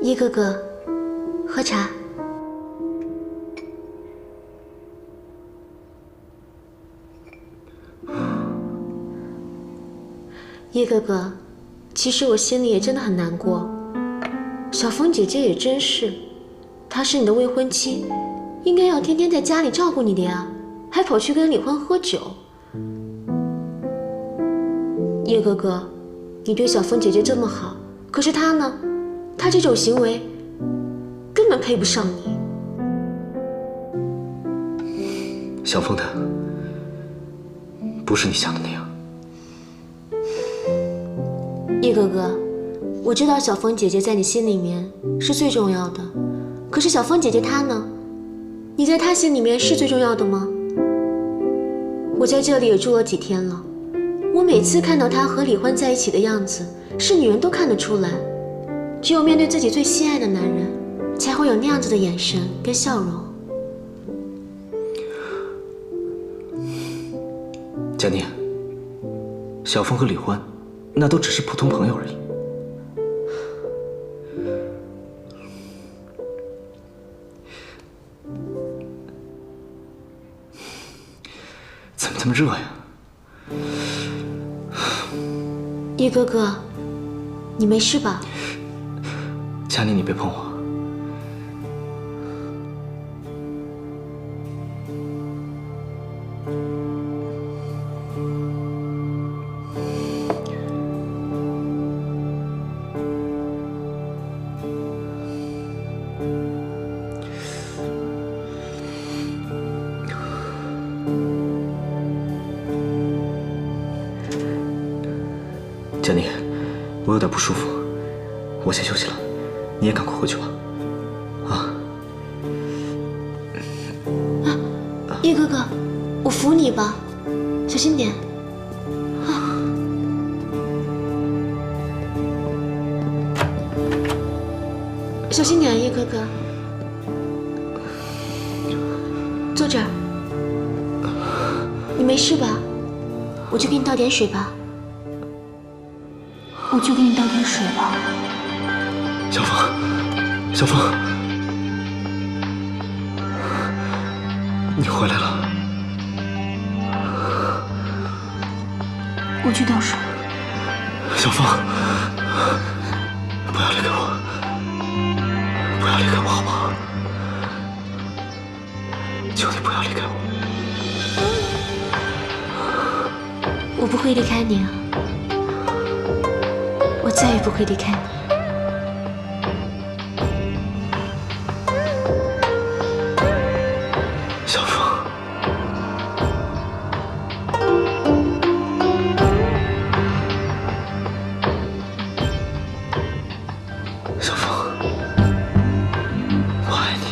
叶哥哥，喝茶。叶哥哥，其实我心里也真的很难过。小凤姐姐也真是，她是你的未婚妻，应该要天天在家里照顾你的呀，还跑去跟李欢喝酒。叶哥哥，你对小凤姐姐这么好，可是她呢？她这种行为根本配不上你。小凤的，不是你想的那样。叶哥哥，我知道小凤姐姐在你心里面是最重要的，可是小凤姐姐她呢？你在她心里面是最重要的吗？我在这里也住了几天了，我每次看到她和李欢在一起的样子，是女人都看得出来。只有面对自己最心爱的男人，才会有那样子的眼神跟笑容。佳妮，小凤和李欢，那都只是普通朋友而已。怎么这么热呀？叶哥哥，你没事吧？佳妮，你别碰我。佳妮，我有点不舒服，我先休息了，你也赶快回去吧。叶哥哥，我扶你吧，小心点。小心点，叶哥哥。坐这儿。你没事吧？我去给你倒点水吧。我去给你倒点水吧。小凤，小凤，你回来了。我去倒水。小凤，不要离开我，不要离开我，好不好？求你不要离开我。我不会离开你啊，我再也不会离开你。小凤，小凤，我爱你。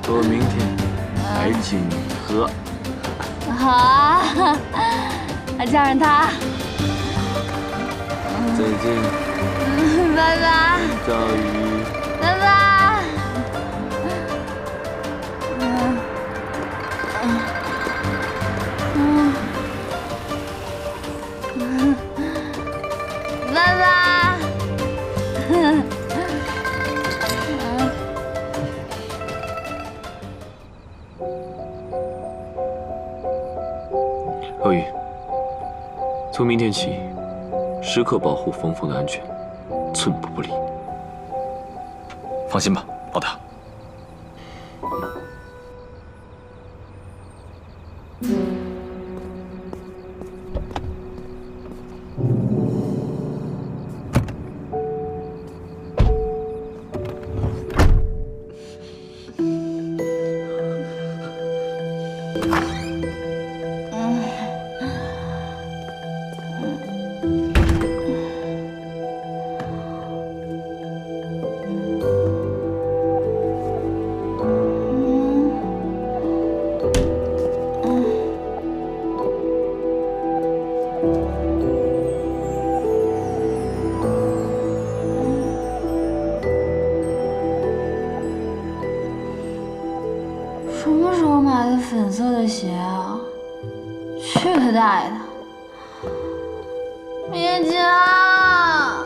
我明天还请你喝。好啊，叫上他。再见，拜拜，赵宇。拜拜。拜拜。何宇，从明天起，时刻保护峰峰的安全，寸步不离。放心吧，老大。什么时候买的粉色的鞋啊？去他大爷的！叶佳，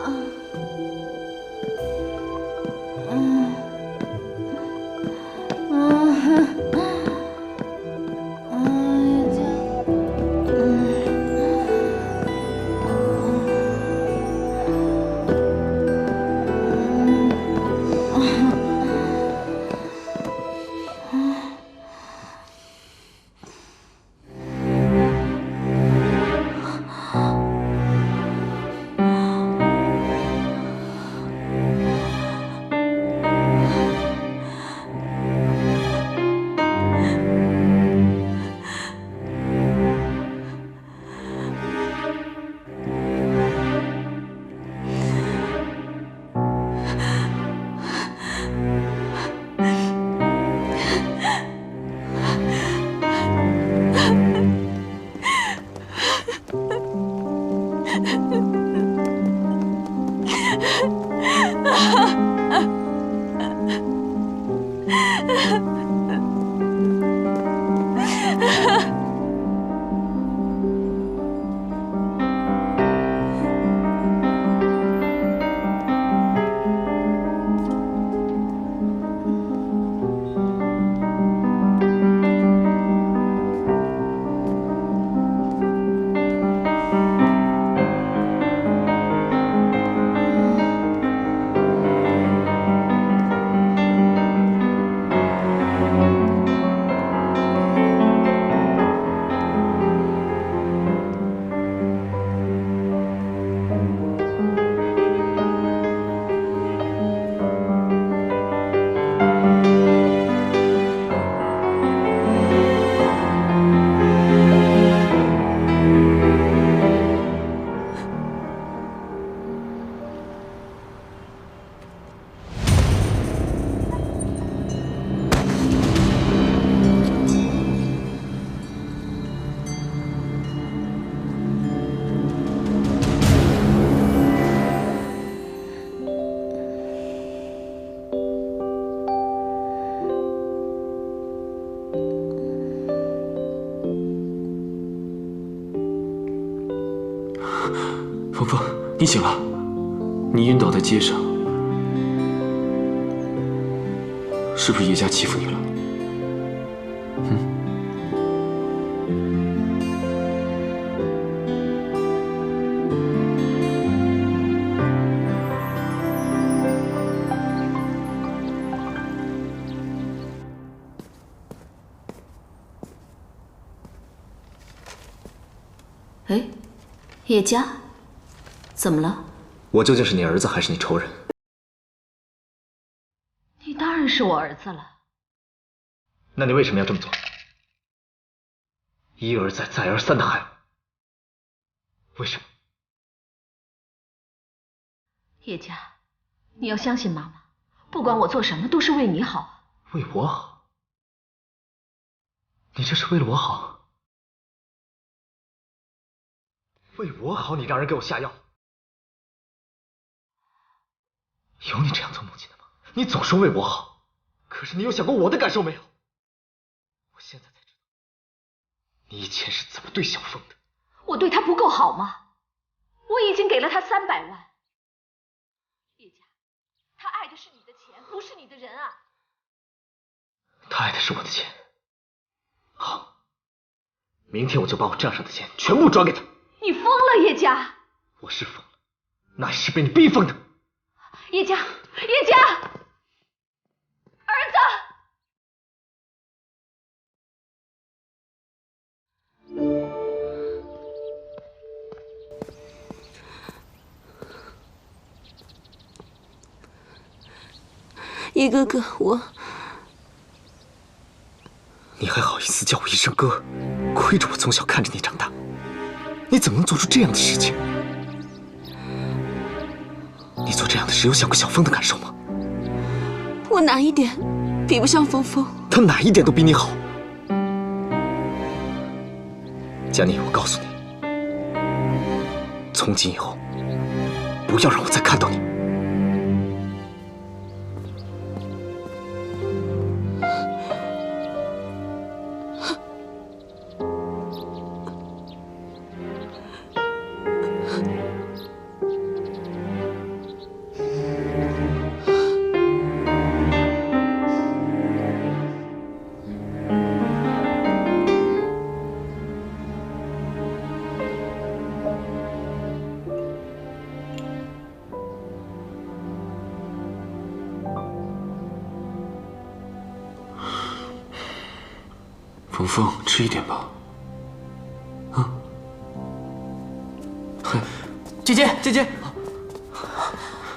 峰峰，你醒了，你晕倒在街上，是不是叶家欺负你了？哎，叶家，怎么了？我究竟是你儿子还是你仇人？你当然是我儿子了。那你为什么要这么做？一而再，再而三的害我，为什么？叶家，你要相信妈妈，不管我做什么都是为你好啊。为我好？你这是为了我好？为我好，你让人给我下药，有你这样做母亲的吗？你总说为我好，可是你有想过我的感受没有？我现在才知道，你以前是怎么对小凤的。我对他不够好吗？我已经给了他300万。叶家，他爱的是你的钱，不是你的人啊。他爱的是我的钱。好，明天我就把我账上的钱全部转给他。你疯了，叶家！我是疯了，那也是被你逼疯的。叶家，叶家，儿子！叶哥哥，你还好意思叫我一声哥？亏着我从小看着你长大，你怎么能做出这样的事情？你做这样的事有想过小凤的感受吗？我哪一点比不上峰峰？他哪一点都比你好。佳妮，我告诉你，从今以后，不要让我再看到你。冯峰，吃一点吧。啊！姐姐，姐姐，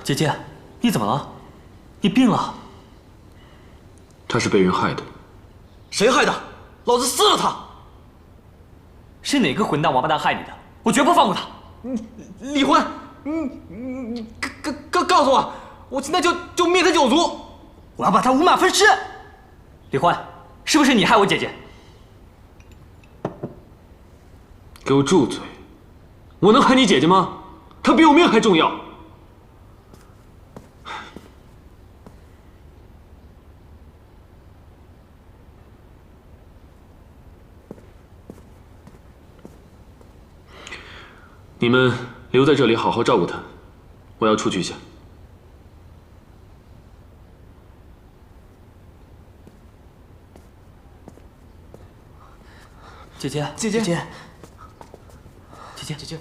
姐姐，你怎么了？你病了？他是被人害的。谁害的？老子撕了他！是哪个混蛋王八蛋害你的？我绝不放过他！李欢，你告诉我，我现在就灭他九族，我要把他五马分尸。李欢，是不是你害我姐姐？给我住嘴！我能害你姐姐吗？她比我命还重要。你们留在这里好好照顾她，我要出去一下。姐姐，姐姐，姐姐，姐姐。